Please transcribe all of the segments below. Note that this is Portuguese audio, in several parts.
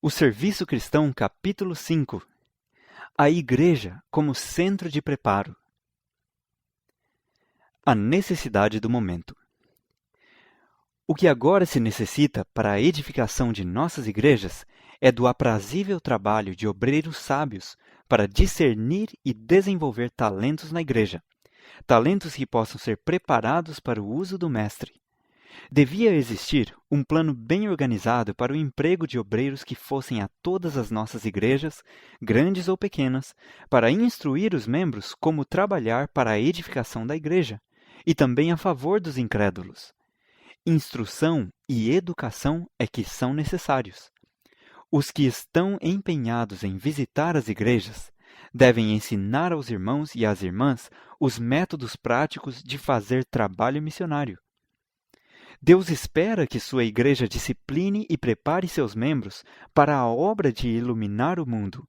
O Serviço Cristão, capítulo 5. A Igreja como centro de preparo. A necessidade do momento. O que agora se necessita para a edificação de nossas igrejas é do aprazível trabalho de obreiros sábios para discernir e desenvolver talentos na igreja, talentos que possam ser preparados para o uso do Mestre. Devia existir um plano bem organizado para o emprego de obreiros que fossem a todas as nossas igrejas, grandes ou pequenas, para instruir os membros como trabalhar para a edificação da igreja, e também a favor dos incrédulos. Instrução e educação é que são necessários. Os que estão empenhados em visitar as igrejas devem ensinar aos irmãos e às irmãs os métodos práticos de fazer trabalho missionário. Deus espera que sua igreja discipline e prepare seus membros para a obra de iluminar o mundo.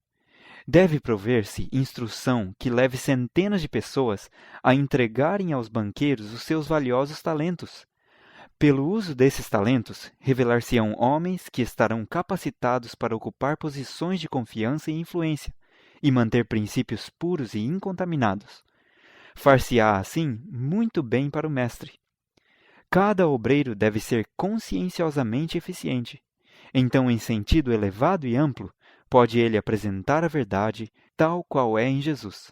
Deve prover-se instrução que leve centenas de pessoas a entregarem aos banqueiros os seus valiosos talentos. Pelo uso desses talentos, revelar-se-ão homens que estarão capacitados para ocupar posições de confiança e influência, e manter princípios puros e incontaminados. Far-se-á, assim, muito bem para o Mestre. Cada obreiro deve ser conscienciosamente eficiente. Então, em sentido elevado e amplo, pode ele apresentar a verdade tal qual é em Jesus.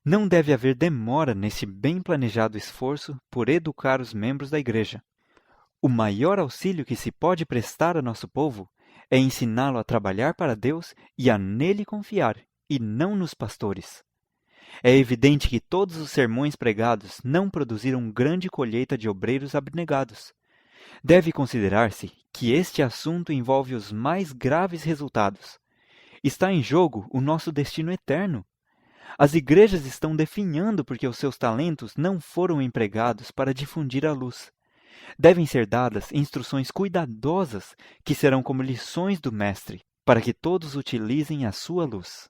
Não deve haver demora nesse bem planejado esforço por educar os membros da igreja. O maior auxílio que se pode prestar a nosso povo é ensiná-lo a trabalhar para Deus e a nele confiar, e não nos pastores. É evidente que todos os sermões pregados não produziram grande colheita de obreiros abnegados. Deve considerar-se que este assunto envolve os mais graves resultados. Está em jogo o nosso destino eterno. As igrejas estão definhando porque os seus talentos não foram empregados para difundir a luz. Devem ser dadas instruções cuidadosas que serão como lições do Mestre, para que todos utilizem a sua luz.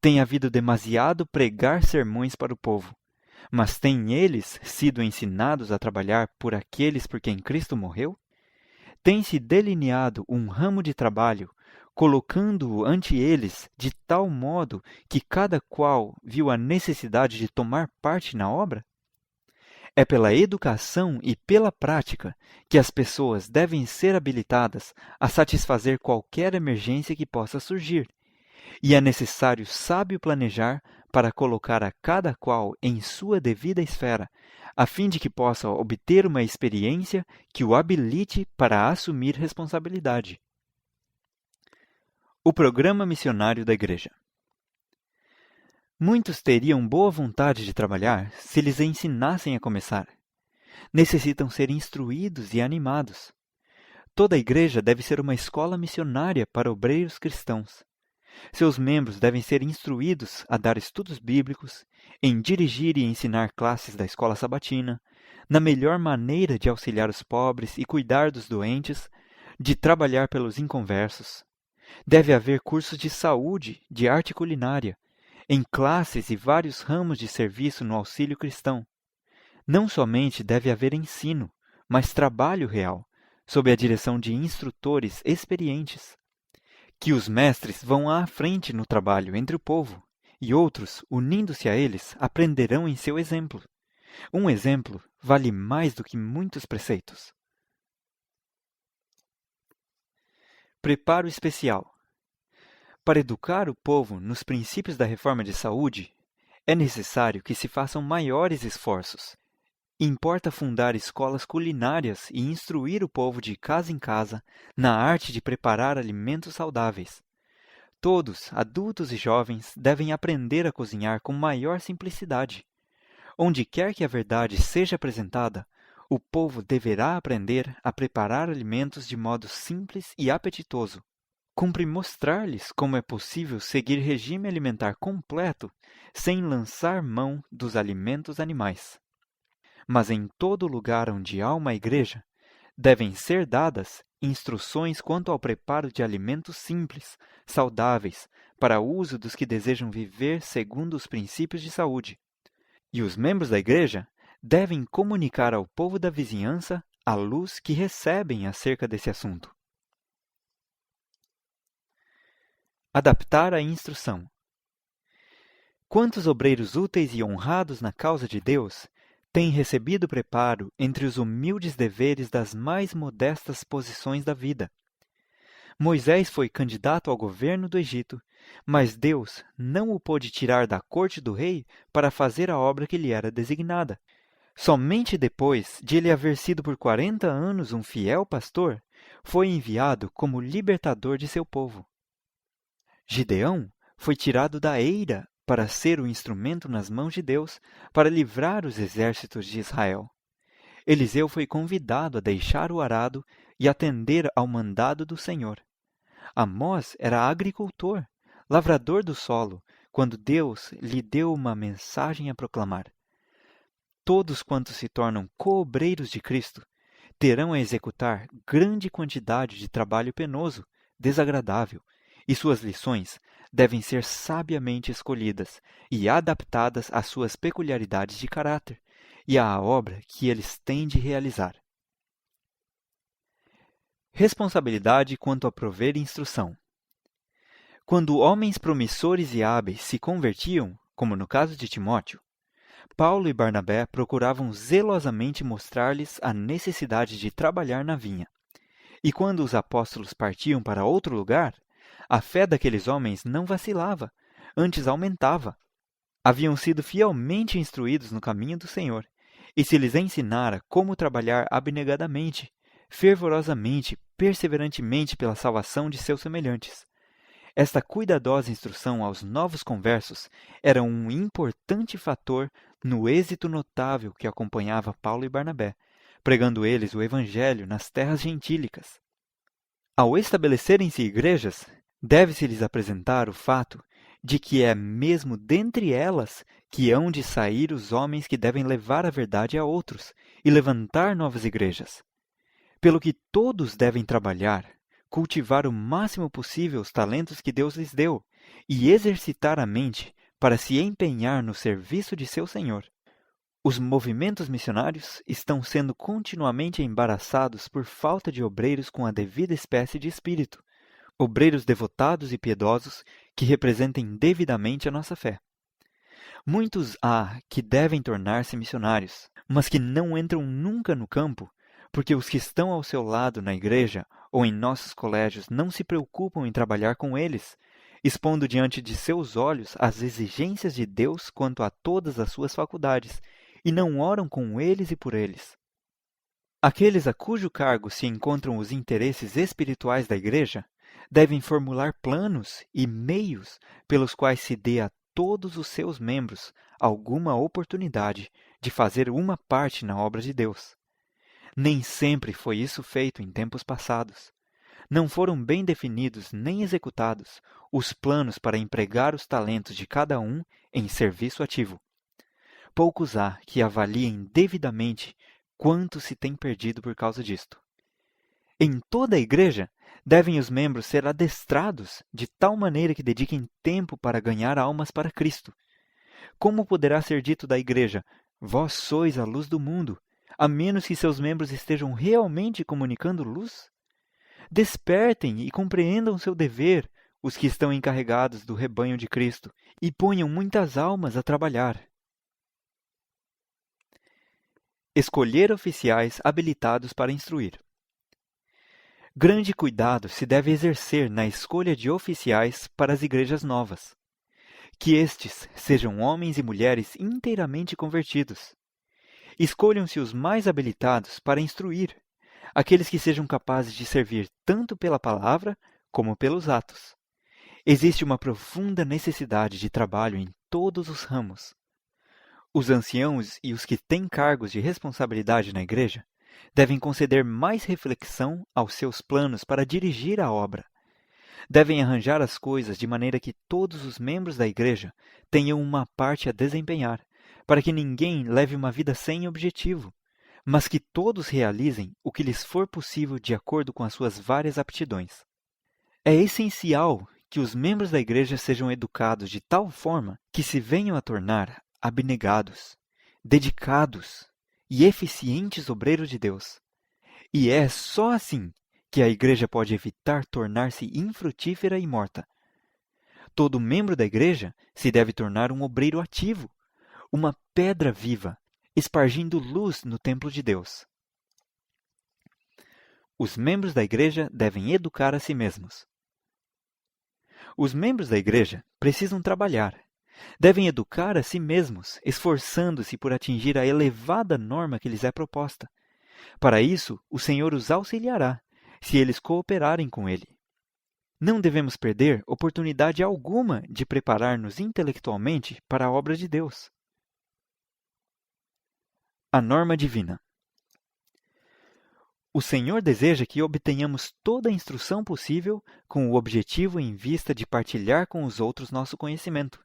Tem havido demasiado pregar sermões para o povo, mas têm eles sido ensinados a trabalhar por aqueles por quem Cristo morreu? Tem-se delineado um ramo de trabalho, colocando-o ante eles de tal modo que cada qual viu a necessidade de tomar parte na obra? É pela educação e pela prática que as pessoas devem ser habilitadas a satisfazer qualquer emergência que possa surgir. E é necessário sábio planejar para colocar a cada qual em sua devida esfera, a fim de que possa obter uma experiência que o habilite para assumir responsabilidade. O programa missionário da Igreja. Muitos teriam boa vontade de trabalhar se lhes ensinassem a começar. Necessitam ser instruídos e animados. Toda a igreja deve ser uma escola missionária para obreiros cristãos. Seus membros devem ser instruídos a dar estudos bíblicos, em dirigir e ensinar classes da escola sabatina, na melhor maneira de auxiliar os pobres e cuidar dos doentes, de trabalhar pelos inconversos. Deve haver cursos de saúde, de arte culinária, em classes e vários ramos de serviço no auxílio cristão. Não somente deve haver ensino, mas trabalho real, sob a direção de instrutores experientes. Que os mestres vão à frente no trabalho entre o povo, e outros, unindo-se a eles, aprenderão em seu exemplo. Um exemplo vale mais do que muitos preceitos. Preparo especial. Para educar o povo nos princípios da reforma de saúde, é necessário que se façam maiores esforços. Importa fundar escolas culinárias e instruir o povo de casa em casa na arte de preparar alimentos saudáveis. Todos, adultos e jovens, devem aprender a cozinhar com maior simplicidade. Onde quer que a verdade seja apresentada, o povo deverá aprender a preparar alimentos de modo simples e apetitoso. Cumpre mostrar-lhes como é possível seguir regime alimentar completo sem lançar mão dos alimentos animais. Mas em todo lugar onde há uma igreja, devem ser dadas instruções quanto ao preparo de alimentos simples, saudáveis, para uso dos que desejam viver segundo os princípios de saúde. E os membros da igreja devem comunicar ao povo da vizinhança a luz que recebem acerca desse assunto. Adaptar a instrução. Quantos obreiros úteis e honrados na causa de Deus têm recebido preparo entre os humildes deveres das mais modestas posições da vida? Moisés foi candidato ao governo do Egito, mas Deus não o pôde tirar da corte do rei para fazer a obra que lhe era designada. Somente depois de ele haver sido por 40 anos um fiel pastor, foi enviado como libertador de seu povo. Gideão foi tirado da eira para ser o instrumento nas mãos de Deus para livrar os exércitos de Israel. Eliseu foi convidado a deixar o arado e atender ao mandado do Senhor. Amós era agricultor, lavrador do solo, quando Deus lhe deu uma mensagem a proclamar. Todos quantos se tornam coobreiros de Cristo terão a executar grande quantidade de trabalho penoso, desagradável, e suas lições devem ser sabiamente escolhidas e adaptadas às suas peculiaridades de caráter e à obra que eles têm de realizar. Responsabilidade quanto a prover instrução. Quando homens promissores e hábeis se convertiam, como no caso de Timóteo, Paulo e Barnabé procuravam zelosamente mostrar-lhes a necessidade de trabalhar na vinha. E quando os apóstolos partiam para outro lugar, a fé daqueles homens não vacilava, antes aumentava. Haviam sido fielmente instruídos no caminho do Senhor, e se lhes ensinara como trabalhar abnegadamente, fervorosamente, perseverantemente pela salvação de seus semelhantes. Esta cuidadosa instrução aos novos conversos era um importante fator no êxito notável que acompanhava Paulo e Barnabé, pregando eles o Evangelho nas terras gentílicas. Ao estabelecerem-se igrejas, deve-se-lhes apresentar o fato de que é mesmo dentre elas que hão de sair os homens que devem levar a verdade a outros e levantar novas igrejas. Pelo que todos devem trabalhar, cultivar o máximo possível os talentos que Deus lhes deu e exercitar a mente para se empenhar no serviço de seu Senhor. Os movimentos missionários estão sendo continuamente embaraçados por falta de obreiros com a devida espécie de espírito, obreiros devotados e piedosos que representem devidamente a nossa fé. Muitos há que devem tornar-se missionários, mas que não entram nunca no campo, porque os que estão ao seu lado na igreja ou em nossos colégios não se preocupam em trabalhar com eles, expondo diante de seus olhos as exigências de Deus quanto a todas as suas faculdades, e não oram com eles e por eles. Aqueles a cujo cargo se encontram os interesses espirituais da igreja devem formular planos e meios pelos quais se dê a todos os seus membros alguma oportunidade de fazer uma parte na obra de Deus. Nem sempre foi isso feito em tempos passados. Não foram bem definidos nem executados os planos para empregar os talentos de cada um em serviço ativo. Poucos há que avaliem devidamente quanto se tem perdido por causa disto. Em toda a igreja, devem os membros ser adestrados de tal maneira que dediquem tempo para ganhar almas para Cristo. Como poderá ser dito da igreja, vós sois a luz do mundo, a menos que seus membros estejam realmente comunicando luz? Despertem e compreendam seu dever, os que estão encarregados do rebanho de Cristo, e ponham muitas almas a trabalhar. Escolher oficiais habilitados para instruir. Grande cuidado se deve exercer na escolha de oficiais para as igrejas novas. Que estes sejam homens e mulheres inteiramente convertidos. Escolham-se os mais habilitados para instruir, aqueles que sejam capazes de servir tanto pela palavra como pelos atos. Existe uma profunda necessidade de trabalho em todos os ramos. Os anciãos e os que têm cargos de responsabilidade na igreja devem conceder mais reflexão aos seus planos para dirigir a obra. Devem arranjar as coisas de maneira que todos os membros da igreja tenham uma parte a desempenhar, para que ninguém leve uma vida sem objetivo, mas que todos realizem o que lhes for possível de acordo com as suas várias aptidões. É essencial que os membros da igreja sejam educados de tal forma que se venham a tornar abnegados, dedicados e eficientes obreiros de Deus. E é só assim que a igreja pode evitar tornar-se infrutífera e morta. Todo membro da igreja se deve tornar um obreiro ativo, uma pedra viva, espargindo luz no templo de Deus. Os membros da igreja devem educar a si mesmos. Os membros da igreja precisam trabalhar. Devem educar a si mesmos, esforçando-se por atingir a elevada norma que lhes é proposta. Para isso, o Senhor os auxiliará, se eles cooperarem com Ele. Não devemos perder oportunidade alguma de preparar-nos intelectualmente para a obra de Deus. A norma divina. O Senhor deseja que obtenhamos toda a instrução possível com o objetivo em vista de partilhar com os outros nosso conhecimento.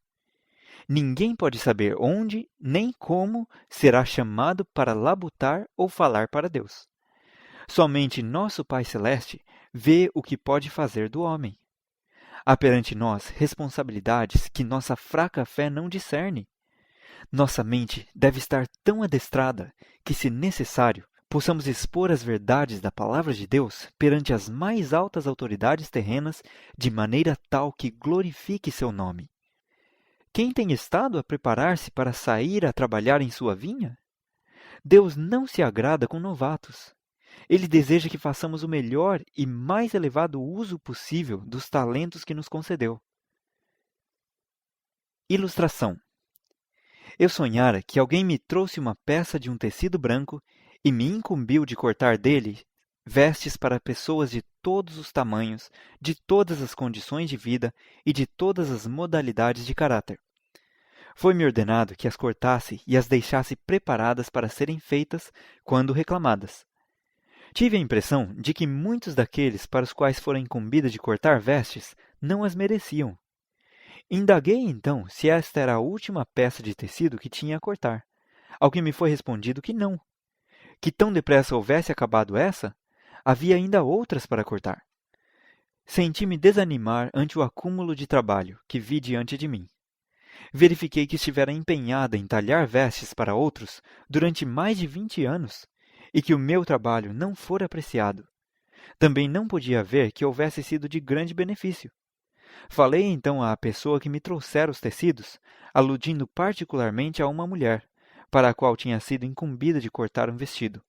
Ninguém pode saber onde nem como será chamado para labutar ou falar para Deus. Somente nosso Pai Celeste vê o que pode fazer do homem. Há perante nós responsabilidades que nossa fraca fé não discerne. Nossa mente deve estar tão adestrada que, se necessário, possamos expor as verdades da Palavra de Deus perante as mais altas autoridades terrenas de maneira tal que glorifique seu nome. Quem tem estado a preparar-se para sair a trabalhar em sua vinha? Deus não se agrada com novatos. Ele deseja que façamos o melhor e mais elevado uso possível dos talentos que nos concedeu. Ilustração. Eu sonhara que alguém me trouxe uma peça de um tecido branco e me incumbiu de cortar dele vestes para pessoas de todos os tamanhos, de todas as condições de vida e de todas as modalidades de caráter. Foi-me ordenado que as cortasse e as deixasse preparadas para serem feitas quando reclamadas. Tive a impressão de que muitos daqueles para os quais fora incumbida de cortar vestes não as mereciam. Indaguei então se esta era a última peça de tecido que tinha a cortar, ao que me foi respondido que não. Que tão depressa houvesse acabado essa, havia ainda outras para cortar. Senti-me desanimar ante o acúmulo de trabalho que vi diante de mim. Verifiquei que estivera empenhada em talhar vestes para outros durante mais de 20 anos e que o meu trabalho não fora apreciado. Também não podia ver que houvesse sido de grande benefício. Falei então à pessoa que me trouxera os tecidos, aludindo particularmente a uma mulher, para a qual tinha sido incumbida de cortar um vestido.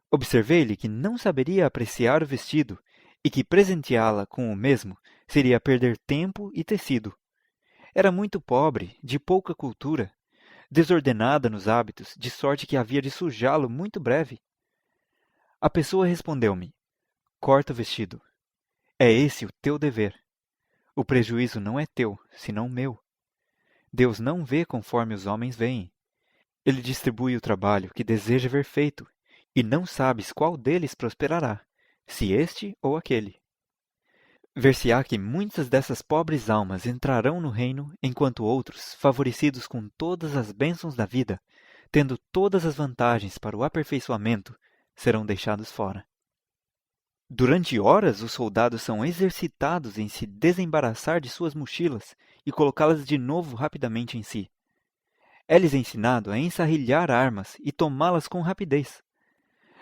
Observei-lhe que não saberia apreciar o vestido e que presenteá-la com o mesmo seria perder tempo e tecido. Era muito pobre, de pouca cultura, desordenada nos hábitos, de sorte que havia de sujá-lo muito breve. A pessoa respondeu-me: corta o vestido. É esse o teu dever. O prejuízo não é teu, senão meu. Deus não vê conforme os homens veem. Ele distribui o trabalho que deseja ver feito, e não sabes qual deles prosperará, se este ou aquele. Ver-se-á que muitas dessas pobres almas entrarão no reino, enquanto outros, favorecidos com todas as bênçãos da vida, tendo todas as vantagens para o aperfeiçoamento, serão deixados fora. Durante horas, os soldados são exercitados em se desembaraçar de suas mochilas e colocá-las de novo rapidamente em si. É-lhes ensinado a ensarrilhar armas e tomá-las com rapidez.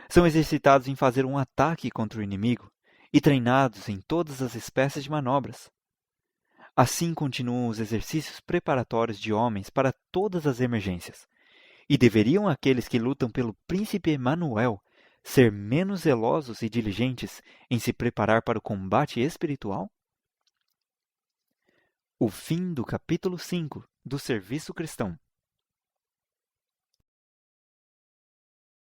São exercitados em fazer um ataque contra o inimigo e treinados em todas as espécies de manobras. Assim continuam os exercícios preparatórios de homens para todas as emergências. E deveriam aqueles que lutam pelo príncipe Emanuel ser menos zelosos e diligentes em se preparar para o combate espiritual? O fim do capítulo 5 do Serviço Cristão.